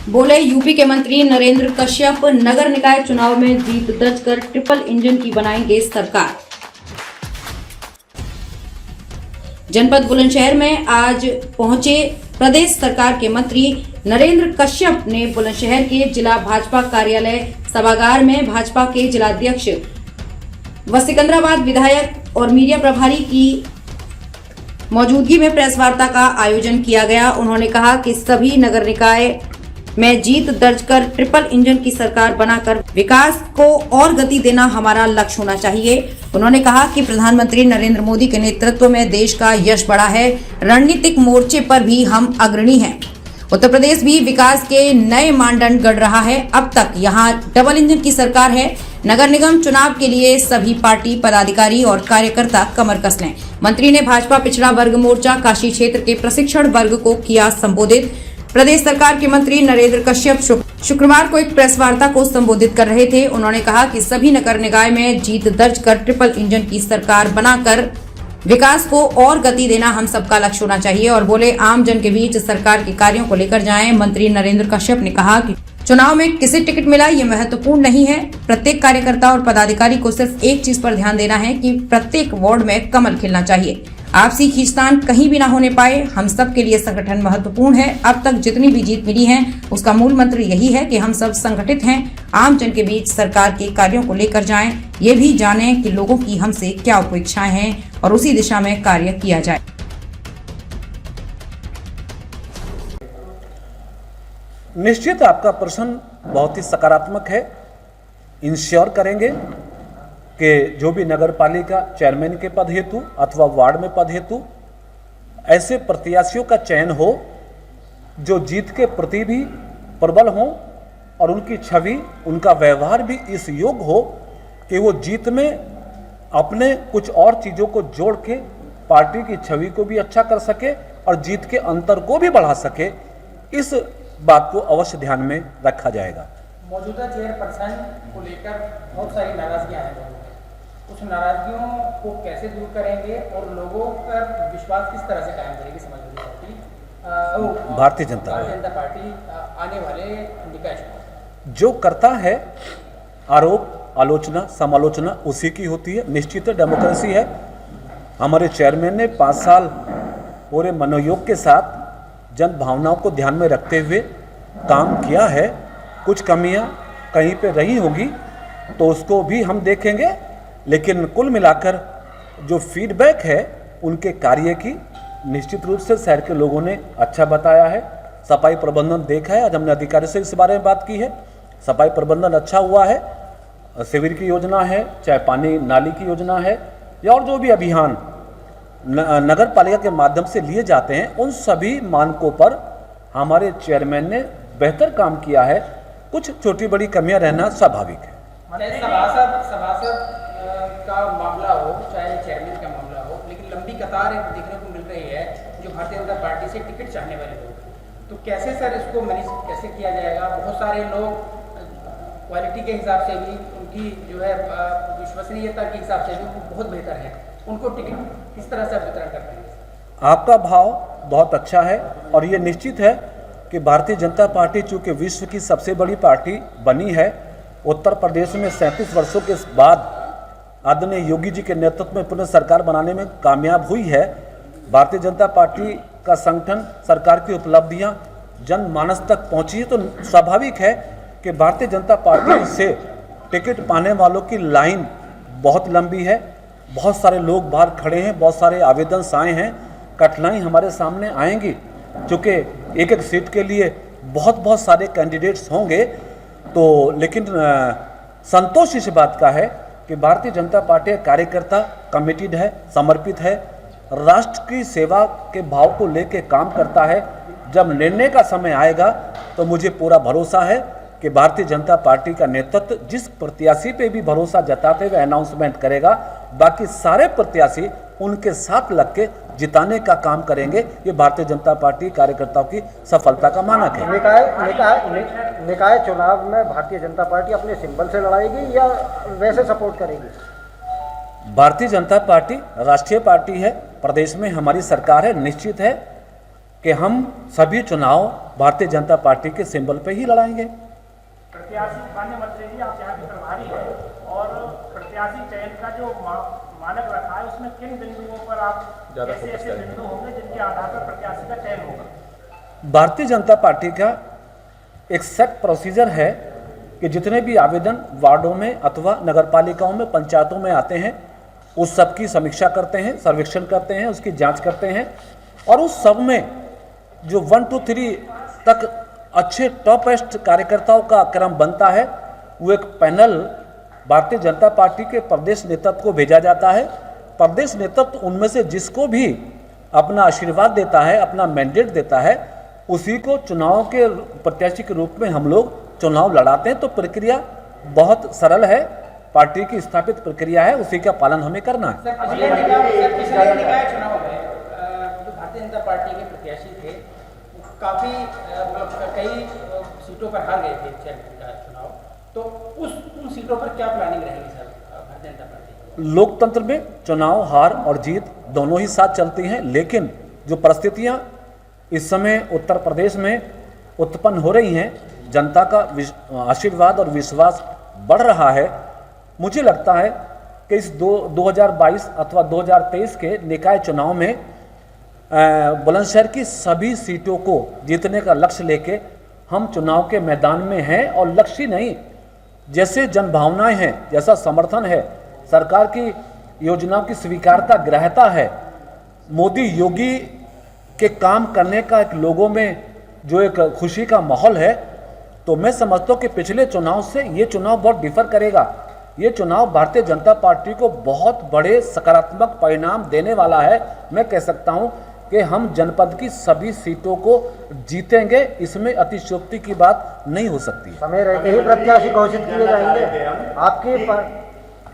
बोले यूपी के मंत्री नरेंद्र कश्यप, नगर निकाय चुनाव में जीत दर्ज कर ट्रिपल इंजन की बनाएंगे सरकार। जनपद बुलंदशहर में आज पहुंचे प्रदेश सरकार के मंत्री नरेंद्र कश्यप ने बुलंदशहर के जिला भाजपा कार्यालय सभागार में भाजपा के जिलाध्यक्ष व सिकंदराबाद विधायक और मीडिया प्रभारी की मौजूदगी में प्रेस वार्ता का आयोजन किया गया। उन्होंने कहा कि सभी नगर निकाय में जीत दर्ज कर ट्रिपल इंजन की सरकार बनाकर विकास को और गति देना हमारा लक्ष्य होना चाहिए। उन्होंने कहा कि प्रधानमंत्री नरेंद्र मोदी के नेतृत्व में देश का यश बढ़ा है। रणनीतिक मोर्चे पर भी हम अग्रणी हैं। उत्तर प्रदेश भी विकास के नए मानदंड गढ़ रहा है। अब तक यहां डबल इंजन की सरकार है। नगर निगम चुनाव के लिए सभी पार्टी पदाधिकारी और कार्यकर्ता कमर कस लें। मंत्री ने भाजपा पिछड़ा वर्ग मोर्चा काशी क्षेत्र के प्रशिक्षण वर्ग को किया संबोधित। प्रदेश सरकार के मंत्री नरेंद्र कश्यप शुक्रवार को एक प्रेस वार्ता को संबोधित कर रहे थे। उन्होंने कहा कि सभी नगर निकाय में जीत दर्ज कर ट्रिपल इंजन की सरकार बनाकर विकास को और गति देना हम सबका लक्ष्य होना चाहिए और बोले आम जन के बीच सरकार के कार्यों को लेकर जाएं। मंत्री नरेंद्र कश्यप ने कहा कि चुनाव में किसे टिकट मिला ये महत्वपूर्ण नहीं है। प्रत्येक कार्यकर्ता और पदाधिकारी को सिर्फ एक चीज पर ध्यान देना है कि प्रत्येक वार्ड में कमल खिलना चाहिए। आपसी खींचतान कहीं भी ना होने पाए। हम सब के लिए संगठन महत्वपूर्ण है। अब तक जितनी भी जीत मिली है उसका मूल मंत्र यही है कि हम सब संगठित हैं, आम जन के बीच सरकार के कार्यों को लेकर जाएं, ये भी जानें कि लोगों की हमसे क्या अपेक्षाएं हैं और उसी दिशा में कार्य किया जाए। निश्चित आपका प्रश्न बहुत ही सकारात्मक है। इंश्योर करेंगे कि जो भी नगर पालिका चेयरमैन के पद हेतु अथवा वार्ड में पद हेतु ऐसे प्रत्याशियों का चयन हो जो जीत के प्रति भी प्रबल हों और उनकी छवि, उनका व्यवहार भी इस योग्य हो कि वो जीत में अपने कुछ और चीज़ों को जोड़ के पार्टी की छवि को भी अच्छा कर सके और जीत के अंतर को भी बढ़ा सके। इस बात को अवश्य ध्यान में रखा जाएगा। मौजूदा चेयरपर्सन को लेकर बहुत सारी नाराजगियां हैं। उस नाराजगियों को कैसे दूर करेंगे और लोगों पर विश्वास किस तरह से कायम करेगी समाजवादी पार्टी, भारतीय जनता पार्टी आने वाले निकाय चुनाव? जो करता है आरोप, आलोचना, समालोचना उसी की होती है। निश्चित डेमोक्रेसी है। हमारे चेयरमैन ने 5 साल पूरे मनोयोग के साथ जन भावनाओं को ध्यान में रखते हुए काम किया है। कुछ कमियां कहीं पे रही होगी तो उसको भी हम देखेंगे, लेकिन कुल मिलाकर जो फीडबैक है उनके कार्य की निश्चित रूप से शहर के लोगों ने अच्छा बताया है। सफाई प्रबंधन देखा है। आज हमने अधिकारी से इस बारे में बात की है। सफाई प्रबंधन अच्छा हुआ है। शिविर की योजना है, चाहे पानी नाली की योजना है या और जो भी अभियान नगर पालिका के माध्यम से लिए जाते हैं, उन सभी मानकों पर हमारे चेयरमैन ने बेहतर काम किया है। कुछ छोटी बड़ी कमियां रहना स्वाभाविक है। सभासद का मामला हो चाहे चेयरमैन का मामला हो, लेकिन लंबी कतार देखने को मिल रही है जो भारतीय जनता पार्टी से टिकट चाहने वाले लोग। तो कैसे सर इसको मैनेज कैसे किया जाएगा? बहुत सारे लोग क्वालिटी के हिसाब से भी, उनकी जो है विश्वसनीयता के हिसाब से भी बहुत बेहतर है। उनको टिकट किस तरह से वितरण करते हैं? आपका भाव बहुत अच्छा है और ये निश्चित है कि भारतीय जनता पार्टी चूँकि विश्व की सबसे बड़ी पार्टी बनी है, उत्तर प्रदेश में 37 वर्षों के बाद आदरणीय योगी जी के नेतृत्व में पुनः सरकार बनाने में कामयाब हुई है। भारतीय जनता पार्टी का संगठन, सरकार की उपलब्धियां जनमानस तक पहुंची है, तो स्वाभाविक है कि भारतीय जनता पार्टी से टिकट पाने वालों की लाइन बहुत लंबी है। बहुत सारे लोग बाहर खड़े हैं, बहुत सारे आवेदन आए हैं। कठिनाई हमारे सामने आएंगी क्योंकि एक एक सीट के लिए बहुत सारे कैंडिडेट्स होंगे। तो लेकिन संतोष इस बात का है कि भारतीय जनता पार्टी कार्यकर्ता कमिटेड है, समर्पित है, राष्ट्र की सेवा के भाव को लेकर काम करता है। जब निर्णय का समय आएगा तो मुझे पूरा भरोसा है कि भारतीय जनता पार्टी का नेतृत्व जिस प्रत्याशी पे भी भरोसा जताते हुए अनाउंसमेंट करेगा, बाकी सारे प्रत्याशी उनके साथ लग के जिताने का काम करेंगे। ये भारतीय जनता पार्टी कार्यकर्ताओं की सफलता का मानक है। निकाय चुनाव में भारतीय जनता पार्टी अपने सिंबल से लड़ाएगी या वैसे सपोर्ट करेगी? भारतीय जनता पार्टी राष्ट्रीय पार्टी है, प्रदेश में हमारी सरकार है। निश्चित है कि हम सभी चुनाव भारतीय जनता पार्टी के सिंबल पे ही लड़ाएंगे। प्रत्याशी माननीय मंत्री जी, आप यहाँ के प्रभारी हैं और प्रत्याशी चयन का जो मानक रखा है उसमें किन बिंदुओं पर आप ऐसे बिंदु होंगे जिनके आधार पर प्रत्याशी का चयन होगा? भारतीय जनता पार्टी का एक सेट प्रोसीजर है कि जितने भी आवेदन वार्डों में अथवा नगरपालिकाओं में, पंचायतों में आते हैं उस सब की समीक्षा करते हैं, सर्वेक्षण करते हैं, उसकी जांच करते हैं और उस सब में जो 1, 2, 3 तक अच्छे टॉपेस्ट कार्यकर्ताओं का क्रम बनता है, वो एक पैनल भारतीय जनता पार्टी के प्रदेश नेतृत्व को भेजा जाता है। प्रदेश नेतृत्व उनमें से जिसको भी अपना आशीर्वाद देता है, अपना मैंडेट देता है, उसी को चुनाव के प्रत्याशी के रूप में हम लोग चुनाव लड़ाते हैं। तो प्रक्रिया बहुत सरल है, पार्टी की स्थापित प्रक्रिया है, उसी का पालन हमें करना है। सर, पिछले निकाय चुनाव में जो भारतीय जनता पार्टी के प्रत्याशी थे काफी कई सीटों पर हार गए थे चेयरमैन का चुनाव, तो उन सीटों पर क्या प्लानिंग रहेगी सर भारतीय जनता पार्टी? लोकतंत्र में चुनाव हार और जीत दोनों ही साथ चलती हैं, लेकिन जो परिस्थितियां इस समय उत्तर प्रदेश में उत्पन्न हो रही हैं, जनता का आशीर्वाद और विश्वास बढ़ रहा है। मुझे लगता है कि इस 2022 अथवा 2023 के निकाय चुनाव में बुलंदशहर की सभी सीटों को जीतने का लक्ष्य लेके हम चुनाव के मैदान में हैं। और लक्ष्य नहीं, जैसे जनभावनाएं हैं, जैसा समर्थन है, सरकार की योजनाओं की स्वीकारता, ग्राह्यता है, मोदी योगी के काम करने का एक लोगों में जो एक खुशी का माहौल है, तो मैं समझता हूँ कि पिछले चुनाव से ये चुनाव बहुत डिफर करेगा। ये चुनाव भारतीय जनता पार्टी को बहुत बड़े सकारात्मक परिणाम देने वाला है। मैं कह सकता हूँ कि हम जनपद की सभी सीटों को जीतेंगे, इसमें अतिशयोक्ति की बात नहीं हो सकती। समय रहते ही प्रत्याशी घोषित किए जाएंगे आपकी?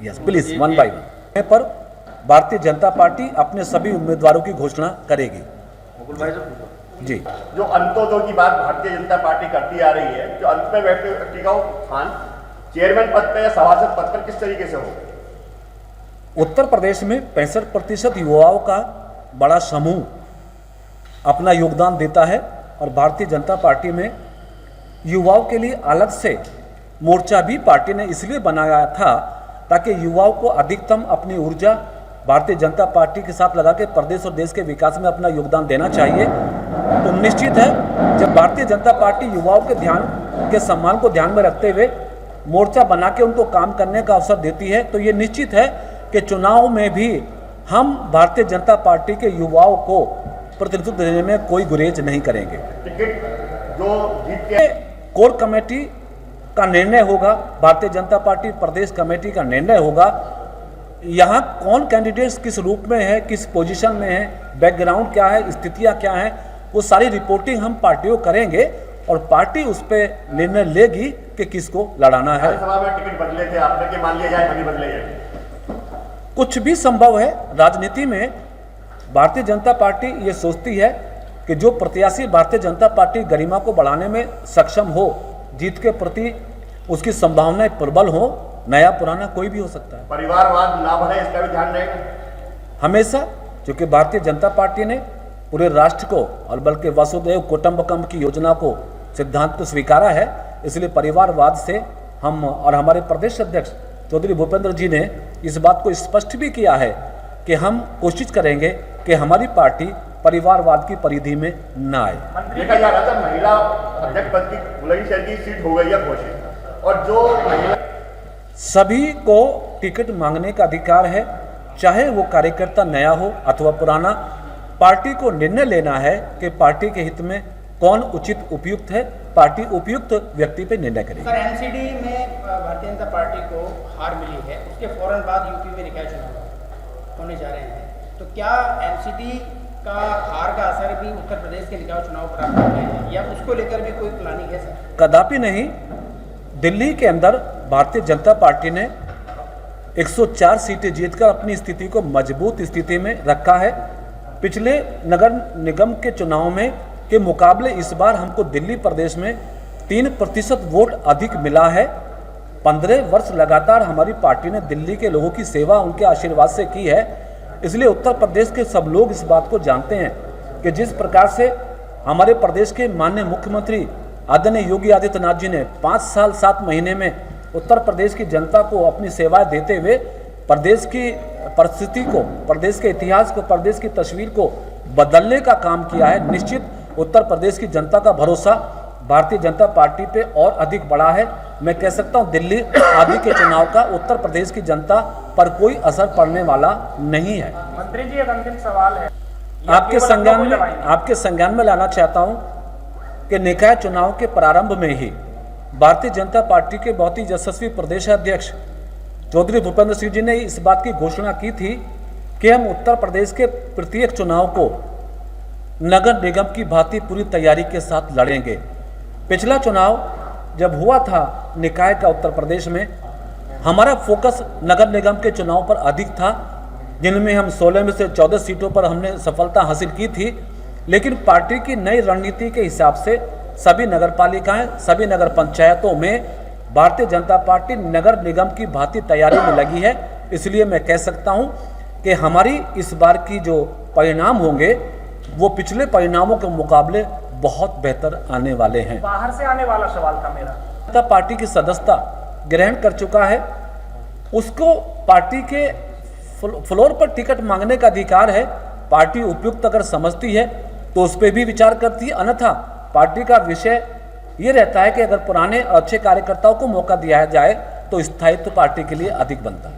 Yes please, one by one. पर भारतीय जनता पार्टी अपने सभी उम्मीदवारों की घोषणा करेगी। जी, जो अंत्योदय की बात भारतीय जनता पार्टी करती आ रही है, जो अंत में व्यक्ति का स्थान चेयरमैन पद पर या सभासद पद पर किस तरीके से हो? उत्तर प्रदेश में 65% युवाओं का बड़ा समूह अपना योगदान देता है और भारतीय जनता पार्टी में युवाओं के लिए अलग से मोर्चा भी पार्टी ने इसलिए बनाया था ताकि युवाओं को अधिकतम अपनी ऊर्जा भारतीय जनता पार्टी के साथ लगा के प्रदेश और देश के विकास में अपना योगदान देना चाहिए। तो निश्चित है, जब भारतीय जनता पार्टी युवाओं के सम्मान को ध्यान में रखते हुए मोर्चा बना के उनको काम करने का अवसर देती है, तो ये निश्चित है कि चुनाव में भी हम भारतीय जनता पार्टी के युवाओं को प्रतिनिधित्व देने में कोई गुरेज नहीं करेंगे। टिकट जो जीत के कोर कमेटी का निर्णय होगा, भारतीय जनता पार्टी प्रदेश कमेटी का निर्णय होगा। यहाँ कौन कैंडिडेट्स किस रूप में है, किस पोजीशन में है, बैकग्राउंड क्या है, स्थितियाँ क्या हैं, वो सारी रिपोर्टिंग हम पार्टियों करेंगे और पार्टी उस पर निर्णय लेगी कि किसको लड़ाना है। सभा में टिकट बदले थे आपने, कि मान लिया जाए नहीं बदले जाए? कुछ भी संभव है। राजनीति में भारतीय जनता पार्टी ये सोचती है कि जो प्रत्याशी भारतीय जनता पार्टी गरिमा को बढ़ाने में सक्षम हो, जीत के प्रति उसकी संभावनाएं प्रबल हो, नया पुराना कोई भी हो सकता है। परिवारवाद ना बढ़े, इसका भी ध्यान रहेगा हमेशा, क्योंकि भारतीय जनता पार्टी ने पूरे राष्ट्र को और बल्कि वसुधैव कुटुंबकम की योजना को, सिद्धांत को स्वीकारा है। इसलिए परिवारवाद से हम और हमारे प्रदेश अध्यक्ष चौधरी भूपेंद्र जी ने इस बात को स्पष्ट भी किया है कि हम कोशिश करेंगे कि हमारी पार्टी परिवारवाद की परिधि में न आए। देखा जा रहा था महिला अध्यक्ष पद की बुलंदशहर की सीट हो गई है घोषित, और जो महिला सभी को टिकट मांगने का अधिकार है, चाहे वो कार्यकर्ता नया हो अथवा पुराना। पार्टी को निर्णय लेना है कि पार्टी के हित में कौन उचित उपयुक्त है, पार्टी उपयुक्त व्यक्ति पे निर्णय करेगी। सर, एमसीडी में भारतीय जनता पार्टी को हार मिली है, उसके फौरन बाद यूपी में निकाय चुनाव होने जा रहे हैं, तो क्या एमसीडी का हार का असर भी उत्तर प्रदेश के निकाय चुनाव पर आ रहा है या उसको लेकर भी कोई प्लानिंग है सर? कदापि नहीं। दिल्ली के अंदर भारतीय जनता पार्टी ने 104 सीटें जीतकर अपनी स्थिति को मजबूत स्थिति में रखा है। पिछले नगर निगम के चुनाव में के मुकाबले इस बार हमको दिल्ली प्रदेश में 3% वोट अधिक मिला है। 15 वर्ष लगातार हमारी पार्टी ने दिल्ली के लोगों की सेवा उनके आशीर्वाद से की है। इसलिए उत्तर प्रदेश के सब लोग इस बात को जानते हैं कि जिस प्रकार से हमारे प्रदेश के माननीय मुख्यमंत्री आदरणीय योगी आदित्यनाथ जी ने 5 साल 7 महीने में उत्तर प्रदेश की जनता को अपनी सेवाएं देते हुए प्रदेश की परिस्थिति को, प्रदेश के इतिहास को, प्रदेश की तस्वीर को बदलने का काम किया है। निश्चित उत्तर प्रदेश की जनता का भरोसा भारतीय जनता पार्टी पे और अधिक बढ़ा है। मैं कह सकता हूं दिल्ली आदि के चुनाव का उत्तर प्रदेश की जनता पर कोई असर पड़ने वाला नहीं है। मंत्री जी, एक अंतिम सवाल है, आपके संज्ञान में लाना चाहता हूं कि निकाय चुनाव के प्रारंभ में ही भारतीय जनता पार्टी के बहुत ही यशस्वी प्रदेश अध्यक्ष चौधरी भूपेंद्र सिंह जी ने इस बात की घोषणा की थी कि हम उत्तर प्रदेश के प्रत्येक चुनाव को नगर निगम की भांति पूरी तैयारी के साथ लड़ेंगे। पिछला चुनाव जब हुआ था निकाय का उत्तर प्रदेश में, हमारा फोकस नगर निगम के चुनाव पर अधिक था, जिनमें हम 16 में से 14 सीटों पर हमने सफलता हासिल की थी। लेकिन पार्टी की नई रणनीति के हिसाब से सभी नगर पालिकाएं, सभी नगर पंचायतों में भारतीय जनता पार्टी नगर निगम की भांति तैयारी में लगी है। इसलिए मैं कह सकता हूं कि हमारी इस बार की जो परिणाम होंगे वो पिछले परिणामों के मुकाबले बहुत बेहतर आने वाले हैं। बाहर से आने वाला सवाल था मेरा। जनता पार्टी की सदस्यता ग्रहण कर चुका है, उसको पार्टी के फ्लोर पर टिकट मांगने का अधिकार है। पार्टी उपयुक्त अगर समझती है तो उस पर भी विचार करती है, अन्यथा पार्टी का विषय ये रहता है कि अगर पुराने अच्छे कार्यकर्ताओं को मौका दिया जाए तो स्थायित्व पार्टी के लिए अधिक बनता है।